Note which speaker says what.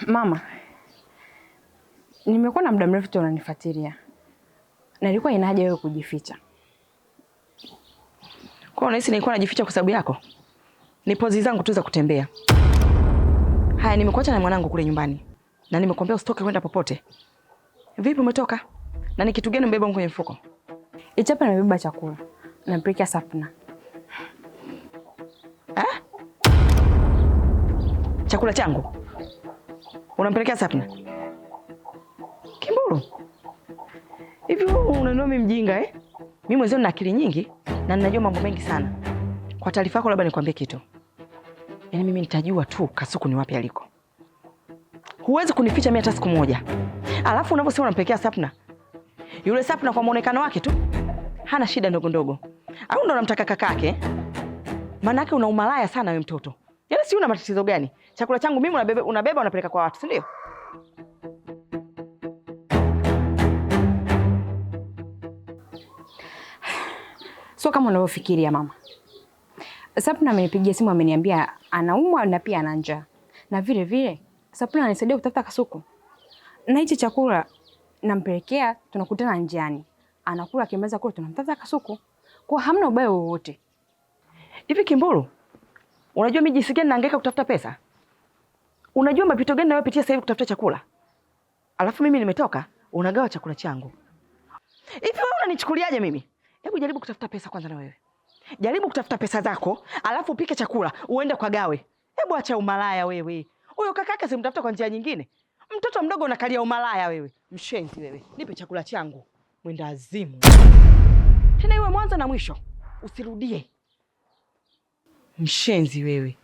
Speaker 1: Mama, nimekuwa na muda mrefu tu unanifuatilia. Na ilikuwa ina haja wewe kujificha.
Speaker 2: Kwa unahisi nilikuwa najificha kwa sababu yako? Ni pozi zangu tu za kutembea. Haya, nimekuacha na mwanangu kule nyumbani. Na nimekuambia usitoke kwenda popote. Vipi umetoka? Na ni kitu gani umebeba kwenye mfuko?
Speaker 1: Ichapa nimebeba chakula. Nampelekea Sapna.
Speaker 2: Chakula changu unampelekea Sapna? Kimbulu, hivi wewe unaniona mimi mjinga eh? Mimi mwenzenu na akili nyingi na ninajua mambo mengi sana. Kwa taarifa yako labda nikwambie kitu. Yaani mimi nitajua tu Kasuku ni wapi aliko. Huwezi kunificha mimi hata siku moja. Alafu unaposema unampelekea Sapna, yule Sapna kwa muonekano wake tu hana shida ndogo ndogo. Au ndo unamtaka kakake? Maana yake una umalaya sana wewe mtoto. Yaani si una matatizo gani? Chakula changu mimi unabeba unapeleka kwa watu, si ndio?
Speaker 1: Sio kama unavyofikiria mama. Sapna amenipigia simu ameniambia anaumwa na pia ana njaa. Na vile vile Sapna anisaidia kutafuta Kasuku. Na hichi chakula nampelekea, tunakutana njiani. Anakula akimaliza kula tunamtafuta Kasuku. Kwa hamna ubaya wowote.
Speaker 2: Hivi Kimbulu, unajua mimi jinsi gani nahangaika kutafuta pesa? Unajua mapito gani nayopitia sasa hivi kutafuta chakula? Alafu mimi nimetoka, unagawa chakula changu. Hivi wewe unanichukuliaje mimi? Hebu jaribu kutafuta pesa kwanza na wewe. Jaribu kutafuta pesa zako, alafu upike chakula, uende kwa gawe. Hebu acha umalaya wewe. Huyo kakake simtafuta kwa njia nyingine. Mtoto mdogo unakalia umalaya wewe. Mshenzi wewe. Nipe chakula changu. Mwenda azimu. Tena iwe mwanzo na mwisho. Usirudie. Mshenzi wewe.